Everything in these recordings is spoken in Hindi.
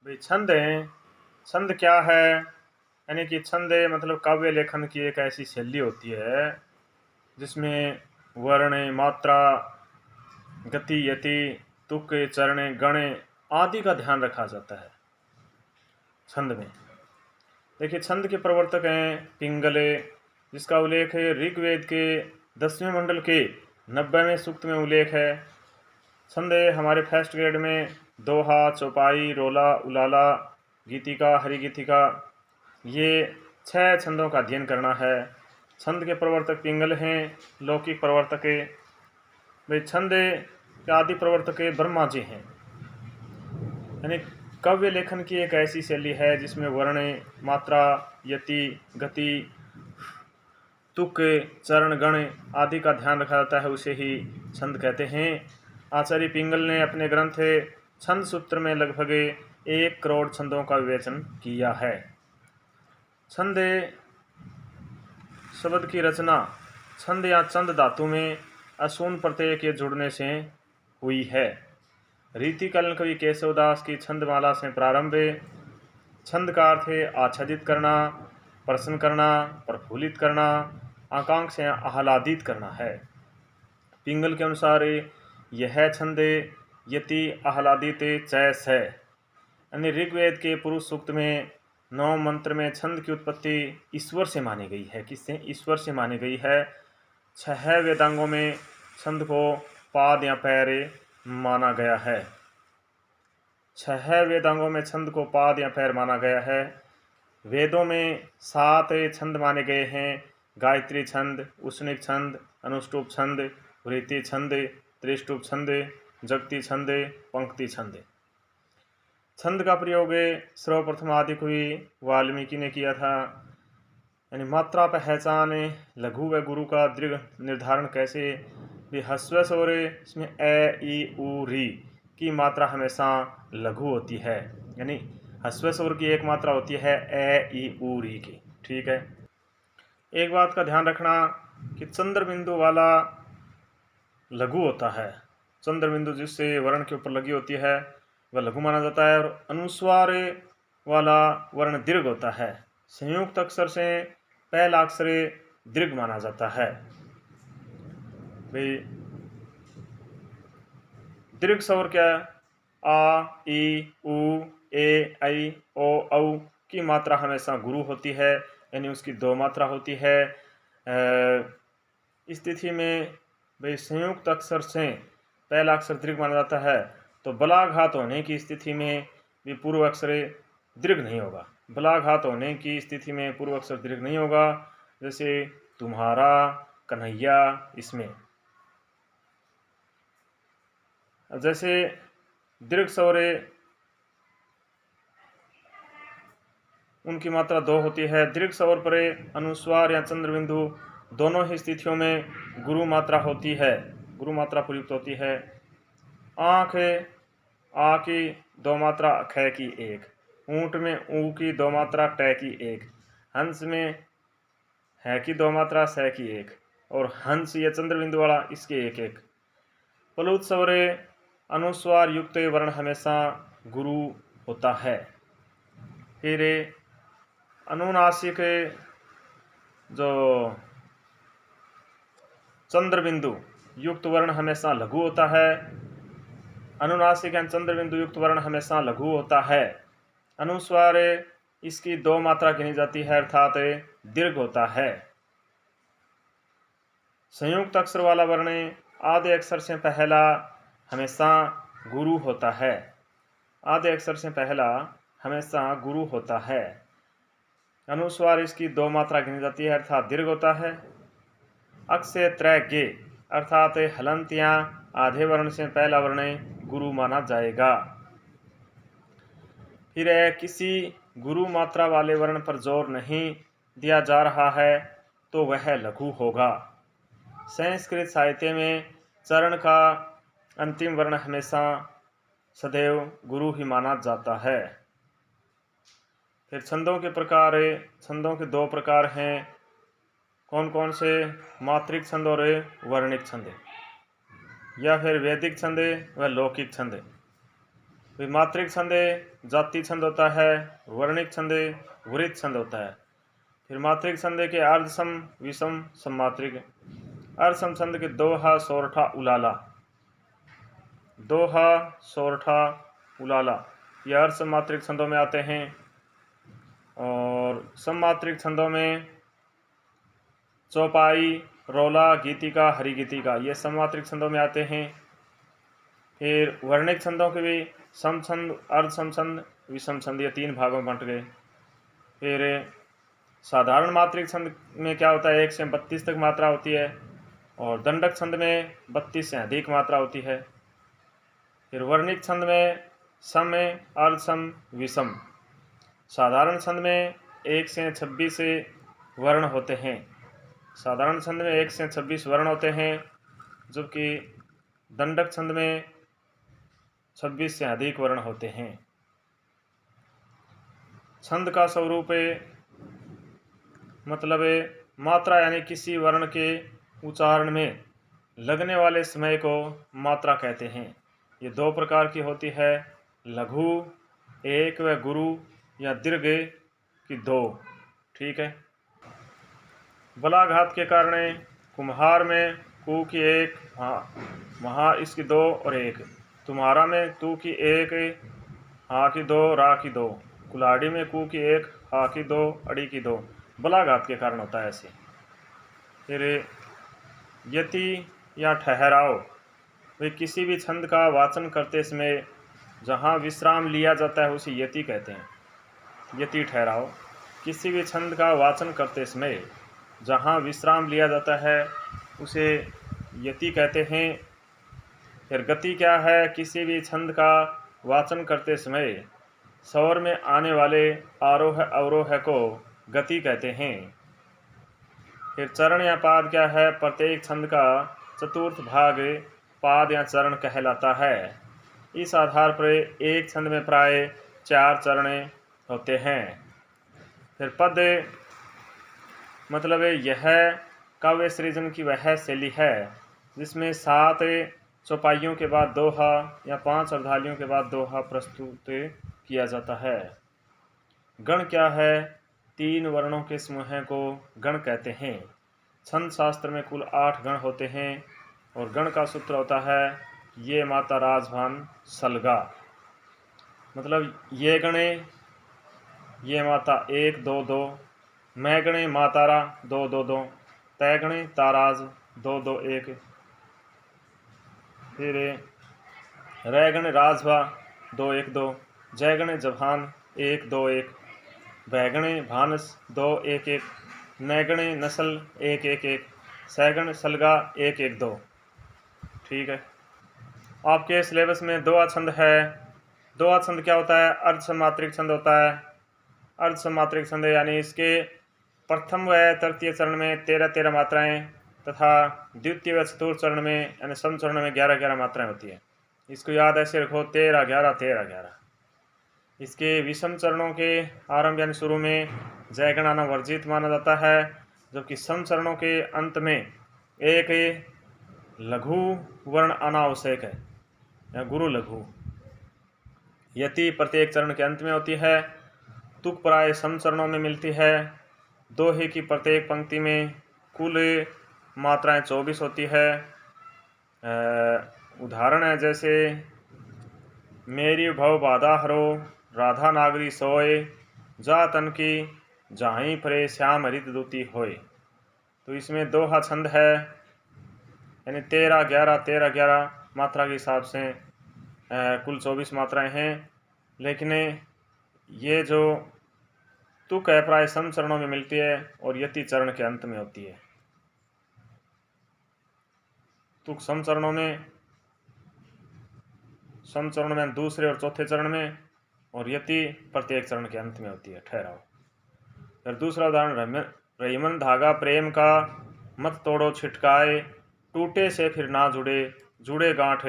भाई छंद है। छंद क्या है? यानी कि छंद मतलब काव्य लेखन की एक ऐसी शैली होती है जिसमें वर्ण, मात्रा, गति, यति, तुक, चरण, गण आदि का ध्यान रखा जाता है छंद में। देखिए, छंद के प्रवर्तक हैं पिंगले, जिसका उल्लेख है ऋग्वेद के 10वें मंडल के 90वें सूक्त में उल्लेख है। छंद हमारे फर्स्ट ग्रेड में दोहा, चौपाई, रोला, उलाला, गीतिका, हरिगीतिका, ये 6 छंदों का अध्ययन करना है। छंद के प्रवर्तक पिंगल हैं। लौकिक प्रवर्तक भाई छंद के आदि प्रवर्तक ब्रह्मा जी हैं। यानी काव्य लेखन की एक ऐसी शैली है जिसमें वर्ण, मात्रा, यति, गति, तुक, चरण, गण आदि का ध्यान रखा जाता है, उसे ही छंद कहते हैं। आचार्य पिंगल ने अपने ग्रंथ छंद सूत्र में लगभग 1 करोड़ छंदों का विवेचन किया है। छंद शब्द की रचना छंद या चंद धातु में असून प्रत्यय के जुड़ने से हुई है। रीतिकलन कवि केशवदास की छंदमाला से प्रारंभ। छंद का अर्थ है आच्छादित करना, प्रसन्न करना, प्रफुल्लित करना, आकांक्षा से आह्लादित करना है। पिंगल के अनुसार यह छंद यति आह्लादित चैस है। यानी ऋग्वेद के पुरुष सूक्त में 9 मंत्र में छंद की उत्पत्ति ईश्वर से मानी गई है। किससे? ईश्वर से मानी गई है। 6 वेदांगों में छंद को पाद या पैर माना गया है। 6 वेदांगों में छंद को पाद या पैर माना गया है। वेदों में 7 छंद माने गए हैं: गायत्री छंद, उष्णिक छंद, अनुष्टुप छंद, वृत्ति छंद, त्रिष्टुप छंद, जगती छंद, पंक्ति छंद। छंद का प्रयोग सर्वप्रथम आदि कवि वाल्मीकि ने किया था। यानी मात्रा पहचान, लघु व गुरु का दीर्घ निर्धारण कैसे? भी ह्रस्व स्वर इसमें ए, ई, उ, री की मात्रा हमेशा लघु होती है। यानी ह्रस्व स्वर की एक मात्रा होती है ए, ई, उ, री की। ठीक है। एक बात का ध्यान रखना कि चंद्र बिंदु वाला लघु होता है। चंद्र बिंदु जिससे वर्ण के ऊपर लगी होती है वह लघु माना जाता है, और अनुस्वार वाला वर्ण दीर्घ होता है। संयुक्त अक्षर से पहला अक्षर दीर्घ माना जाता है। भाई दीर्घ स्वर क्या है? आ, ई, उ, ए, ऐ, ओ, औ की मात्रा हमेशा गुरु होती है, यानी उसकी 2 मात्रा होती है। स्थिति में भाई संयुक्त अक्षर से पहला अक्षर दीर्घ माना जाता है, तो बलाघात होने की स्थिति में भी पूर्व अक्षर दीर्घ नहीं होगा। बलाघात होने की स्थिति में पूर्व अक्षर दीर्घ नहीं होगा। जैसे तुम्हारा, कन्हैया, इसमें जैसे दीर्घ स्वर उनकी मात्रा 2 होती है। दीर्घ स्वर पर अनुस्वार या चंद्रबिंदु दोनों ही स्थितियों में गुरु मात्रा होती है, गुरु मात्रा प्रयुक्त होती है। आँख, आ की 2 मात्रा, ख की 1। ऊँट में ऊ की 2 मात्रा, ट की 1। हंस में है की 2 मात्रा, स की 1। और हंस ये चंद्रबिंदु वाला, इसके 1-1। प्लुत स्वर अनुस्वार युक्त वर्ण हमेशा गुरु होता है। फिर अनुनासिक जो चंद्रबिंदु युक्त वर्ण हमेशा लघु होता है। अनुनासिक एवं चंद्रबिंदु युक्त वर्ण हमेशा लघु होता है। अनुस्वार इसकी 2 मात्रा गिनी जाती है, अर्थात दीर्घ होता है। संयुक्त अक्षर वाला वर्ण आधे अक्षर से पहला हमेशा गुरु होता है। आधे अक्षर से पहला हमेशा गुरु होता है। अनुस्वार इसकी 2 मात्रा गिनी जाती है, अर्थात दीर्घ होता है। अक्ष त्रैज्ञ अर्थात हलंत या आधे वर्ण से पहला वर्ण गुरु माना जाएगा। फिर किसी गुरु मात्रा वाले वर्ण पर जोर नहीं दिया जा रहा है तो वह लघु होगा। संस्कृत साहित्य में चरण का अंतिम वर्ण हमेशा सदैव गुरु ही माना जाता है। फिर छंदों के प्रकार, छंदों के 2 प्रकार हैं। कौन कौन से? मात्रिक छंद और वर्णिक छंद, या फिर वैदिक छंद व लौकिक छंद। फिर मात्रिक छंद जाति छंद होता है, वर्णिक छंद वृत्त छंद होता है। फिर मात्रिक छंद के अर्धसम, विषम, सममात्रिक। अर्धसम छंद के दोहा, सोरठा, उलाला। दोहा, सोरठा, उलाला ये अर्धसम मात्रिक छंदों में आते हैं। और सममात्रिक छंदों में चौपाई, रोला, गीतिका, हरिगीतिका ये सममात्रिक छंदों में आते हैं। फिर वर्णिक छंदों के भी सम छंद, अर्धसम छंद, विषम छंद ये 3 भागों में बंट गए। फिर साधारण मात्रिक छंद में क्या होता है, 1 से 32 तक मात्रा होती है, और दंडक छंद में 32 से अधिक मात्रा होती है। फिर वर्णिक छंद में सम, अर्धसम, विषम। साधारण छंद में 1 से 26 वर्ण होते हैं। साधारण छंद में 1 से 26 वर्ण होते हैं, जबकि दंडक छंद में 26 से अधिक वर्ण होते हैं। छंद का स्वरूप मतलब मात्रा यानी किसी वर्ण के उच्चारण में लगने वाले समय को मात्रा कहते हैं। ये 2 प्रकार की होती है, लघु 1 व गुरु या दीर्घ की 2। ठीक है। बलाघात के कारण कुम्हार में कु की 1, वहाँ इसकी 2 और 1। तुम्हारा में तू की 1, हाँ की 2, रा की 2। कुल्हाड़ी में कु की 1, हा की 2, अड़ी की 2। बलाघात के कारण होता है ऐसे। फिर यति या ठहराव, वे किसी भी छंद का वाचन करते समय जहाँ विश्राम लिया जाता है उसे यति कहते हैं। यति ठहराव, किसी भी छंद का वाचन करते समय जहाँ विश्राम लिया जाता है उसे यति कहते हैं। फिर गति क्या है, किसी भी छंद का वाचन करते समय स्वर में आने वाले आरोह अवरोह को गति कहते हैं। फिर चरण या पाद क्या है, प्रत्येक छंद का चतुर्थ भाग पाद या चरण कहलाता है। इस आधार पर एक छंद में प्राय 4 चरण होते हैं। फिर पद मतलब यह काव्य सृजन की वह शैली है जिसमें 7 चौपाइयों के बाद दोहा या 5 अर्धालियों के बाद दोहा प्रस्तुत किया जाता है। गण क्या है, 3 वर्णों के समूह को गण कहते हैं। छंद शास्त्र में कुल 8 गण होते हैं और गण का सूत्र होता है ये माता राजभान सलगा। मतलब ये गणे, ये माता 1 2 2, मैं गणे मातारा 2 2 2, तय गणे ताराज 2 2 1, फिर रै गणे राजभा 2 1 2, जय गणे जभान 1 2 1, भैगणे भानस 2 1 1, नैगणे नस्ल 1 1 1, सैगण सलगा 1 1 2। ठीक है। आपके सिलेबस में दोहा छंद है। दोहा छंद क्या होता है, अर्धसमात्रिक छंद होता है। अर्धसमात्रिक छंद यानी इसके प्रथम व तृतीय चरण में 13-13 मात्राएं तथा द्वितीय व चतुर्थ चरण में यानी सम चरण में 11-11 मात्राएं होती है। इसको याद ऐसे रखो 13-11-13-11। इसके विषम चरणों के आरंभ यानी शुरू में जयगण आना वर्जित माना जाता है, जबकि सम चरणों के अंत में एक लघु वर्ण आना आवश्यक है या गुरु लघु। यति प्रत्येक चरण के अंत में होती है। तुक प्राय सम चरणों में मिलती है। दोहे की प्रत्येक पंक्ति में कुल मात्राएं 24 होती है। उदाहरण है जैसे मेरी भव बाधा हरो, राधा नागरी सोए, जा तन की जाहीं फरे श्याम हरित दूती होए। तो इसमें दोहा छंद है यानी 13-11 मात्रा के हिसाब से कुल 24 मात्राएं हैं। लेकिन ये जो तुक है प्राय सम चरणों में मिलती है और यति चरण के अंत में होती है। तुक सम चरणों में दूसरे और चौथे चरण में, और यति प्रत्येक चरण के अंत में होती है। ठहराओ। फिर दूसरा उदाहरण, रहीमन धागा प्रेम का मत तोड़ो छिटकाए, टूटे से फिर ना जुड़े, जुड़े गांठ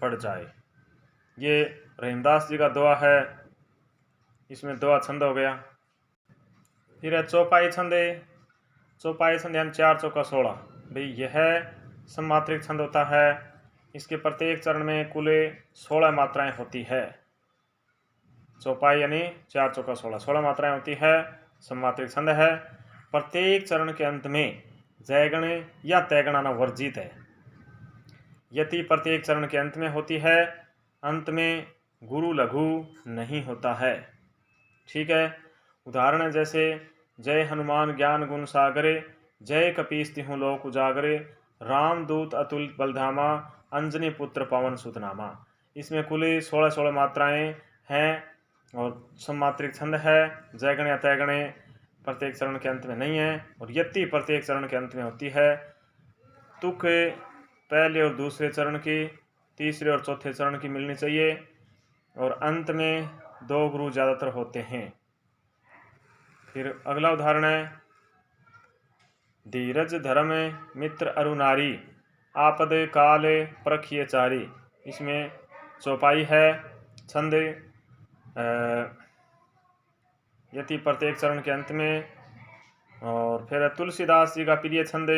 पड़ जाए। ये रहीमदास जी का दोहा है। इसमें दोहा छंद हो गया। फिर है चौपाई छंद। चौपाई छंद यानी 4 चौका 16। भाई यह सममात्रिक छंद होता है। इसके प्रत्येक चरण में कुल 16 मात्राएं होती है। चौपाई यानी 4 चौका 16, 16 मात्राएं होती है, सममात्रिक छंद है। प्रत्येक चरण के अंत में जयगण या तयगण आना वर्जित है। यति प्रत्येक चरण के अंत में होती है, अंत में गुरु लघु नहीं होता है। ठीक है। उदाहरण है जैसे जय हनुमान ज्ञान गुण सागरे, जय कपीस तिहु लोक उजागरे, रामदूत अतुलित बलधामा, अंजनी पुत्र पवन सुत नामा। इसमें कुल 16 मात्राएं हैं और सममात्रिक छंद है। जयगण या तयगण प्रत्येक चरण के अंत में नहीं है और यति प्रत्येक चरण के अंत में होती है। तुक पहले और दूसरे चरण की, तीसरे और चौथे चरण की मिलनी चाहिए और अंत में 2 गुरु ज़्यादातर होते हैं। फिर अगला उदाहरण है धीरज धर्म मित्र अरु नारी, आपद काल परखिए चारी। इसमें चौपाई है, छंद यति प्रत्येक चरण के अंत में। और फिर तुलसीदास जी का प्रिय छंद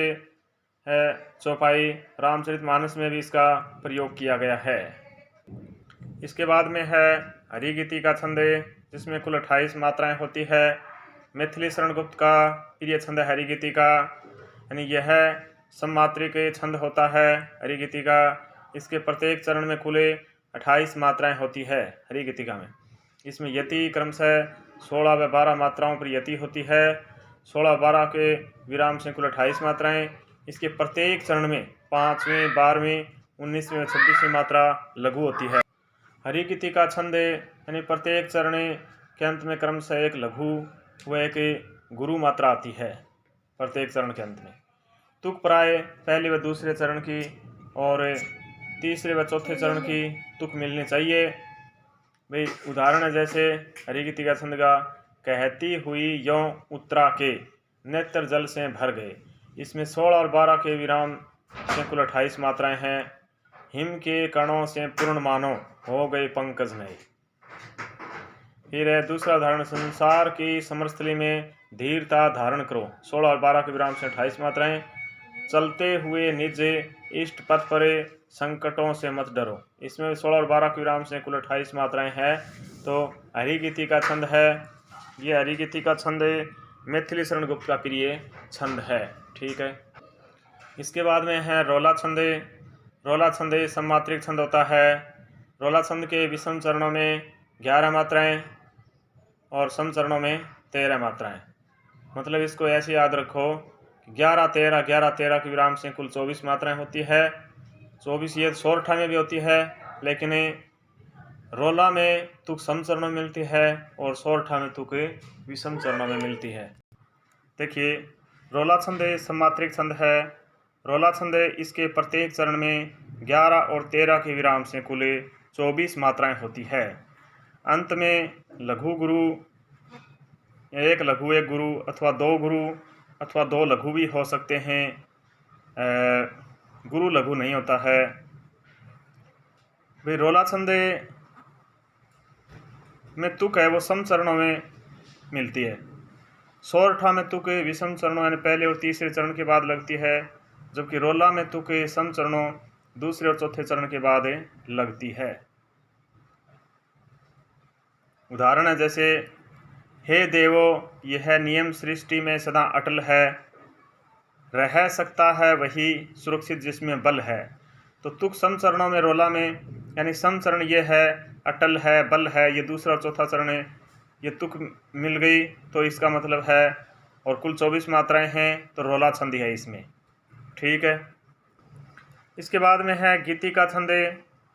है चौपाई, रामचरितमानस में भी इसका प्रयोग किया गया है। इसके बाद में है हरिगीति का छंद, जिसमें कुल 28 मात्राएं होती है। मैथिली शरण गुप्त का प्रिय छंद है हरिगीति का, यानी यह सममात्रिक छंद होता है हरिगीति का। इसके प्रत्येक चरण में कुल 28 मात्राएं होती है हरिगीतिका में। इसमें यति क्रमशः 16 व 12 मात्राओं पर यति होती है। 16-12 के विराम से कुल 28 मात्राएं। इसके प्रत्येक चरण में 5वीं, 12वीं, 19वीं व 26वीं मात्रा लघु होती है। हरिगीति का छंद यानी प्रत्येक चरण के अंत में क्रमशः एक लघु व एक गुरु मात्रा आती है प्रत्येक चरण के अंत में। तुक प्राय पहले व दूसरे चरण की और तीसरे व चौथे चरण की तुक मिलनी चाहिए। भाई उदाहरण है जैसे हरिगीति का छंद का कहती हुई यों उत्तरा के, नेत्र जल से भर गए। इसमें 16 और 12 के विराम से कुल 28 मात्राएं हैं। हिम के कणों से पूर्ण मानो, हो गए पंकज नए। फिर है दूसरा उदाहरण, संसार की समरस्थली में धीरता धारण करो। 16 और 12 के विराम से 28 मात्राएं। चलते हुए निज इष्ट पथ पर संकटों से मत डरो। इसमें 16 और 12 के विराम से कुल 28 मात्राएं हैं। तो हरिगीति का छंद है, ये हरिगीति का छंद मैथिली शरण गुप्त का प्रिय छंद है। ठीक है। इसके बाद में है रोला छंद। रोला छंद सममात्रिक छंद होता है। रोला छंद के विषम चरणों में 11 मात्राएं और सम चरणों में 13 मात्राएं। मतलब इसको ऐसे याद रखो, 11-13, 11-13 के विराम से कुल 24 मात्राएं होती है। 24 ये सोरठा में भी होती है, लेकिन रोला में तुक सम चरणों में मिलती है और सोरठा में तुक विषम चरणों में मिलती है। देखिए रोला छंद सममात्रिक छंद है। रोला छंद इसके प्रत्येक चरण में 11 और 13 के विराम से कुल 24 मात्राएं होती है। अंत में लघु गुरु, एक लघु एक गुरु अथवा 2 गुरु अथवा 2 लघु भी हो सकते हैं। गुरु लघु नहीं होता है। भाई रोला छंद में तुक है वो सम चरणों में मिलती है। सोरठा में तुक विषम चरणों यानी पहले और तीसरे चरण के बाद लगती है, जबकि रोला में तुक सम चरणों दूसरे और चौथे चरण के बाद लगती है। उदाहरण है जैसे हे देवो यह नियम सृष्टि में सदा अटल है, रह सकता है वही सुरक्षित जिसमें बल है। तो तुक सम चरणों में रोला में यानी सम चरण ये है, अटल है, बल है, ये दूसरा और चौथा चरण है, ये तुक मिल गई तो इसका मतलब है। और कुल 24 मात्राएं हैं तो रोला छंद है इसमें। ठीक है। इसके बाद में है गीति का छंद।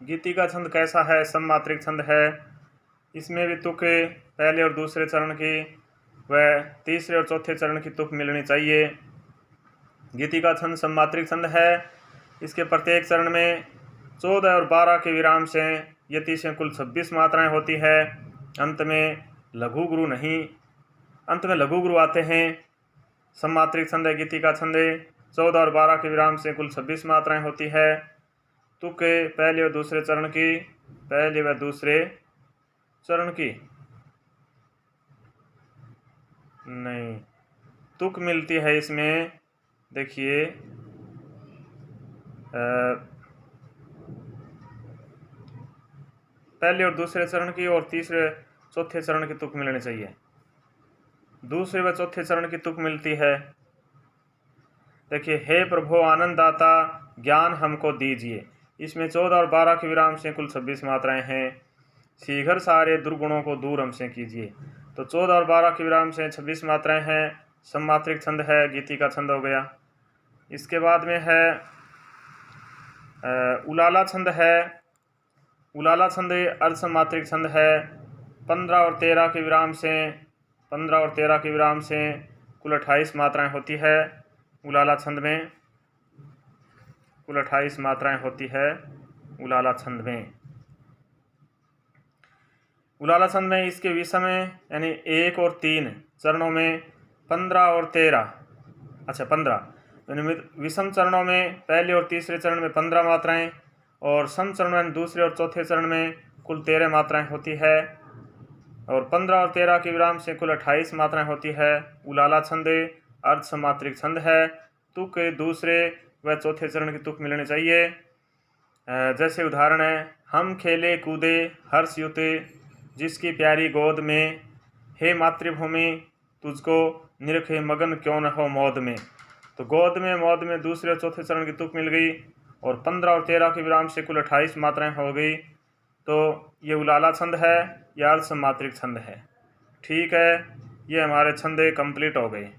गीति का छंद कैसा है? सममात्रिक छंद है। इसमें भी तुक पहले और दूसरे चरण की व तीसरे और चौथे चरण की तुक मिलनी चाहिए। गीति का छंद सममात्रिक छंद है। इसके प्रत्येक चरण में 14 और 12 के विराम से यति से कुल 26 मात्राएं होती है। अंत में लघु गुरु नहीं, अंत में लघु गुरु आते हैं। सममात्रिक छंद है गीति का छंद। 14 और 12 के विराम से कुल 26 मात्राएं होती है। तुक पहले और दूसरे चरण की, पहले व दूसरे चरण की नहीं, तुक मिलती है इसमें। देखिए पहले और दूसरे चरण की और तीसरे चौथे चरण की तुक मिलनी चाहिए। दूसरे व चौथे चरण की तुक मिलती है, देखिए, हे प्रभु आनंददाता ज्ञान हमको दीजिए। इसमें 14 और 12 के विराम से कुल 26 मात्राएं हैं। शीघ्र सारे दुर्गुणों को दूर हमसे कीजिए। तो 14 और 12 के विराम से 26 मात्राएं हैं। सममात्रिक छंद है, गीति का छंद हो गया। इसके बाद में है उलाला छंद है। उलाला छंद अर्धसमात्रिक छंद है। 15 और 13 के विराम से 15 और 13 के विराम से कुल 28 मात्राएं होती है। उलाला छंद में कुल 28 मात्राएं होती है। उलाला छंद में उलाला छंद में इसके विषम यानी 1 और 3 चरणों में 15 और 13 15 यानी विषम चरणों में पहले और तीसरे चरण में 15 मात्राएं और सम चरण में दूसरे और चौथे चरण में कुल 13 मात्राएं होती है और 15 और 13 के विराम से कुल 28 मात्राएं होती है। उलाला छंद अर्धसमात्रिक छंद है। तुक दूसरे व चौथे चरण की तुक मिलनी चाहिए। जैसे उदाहरण है, हम खेले कूदे हर्ष युते जिसकी प्यारी गोद में, हे मातृभूमि तुझको निरखे मगन क्यों न हो मौद में। तो गोद में मौद में दूसरे और चौथे चरण की तुक मिल गई और 15 और 13 के विराम से कुल 28 मात्राएं हो गई। तो ये उलाला छंद है, या अर्धसमात्रिक छंद है। ठीक है, ये हमारे छंद कंप्लीट हो गए।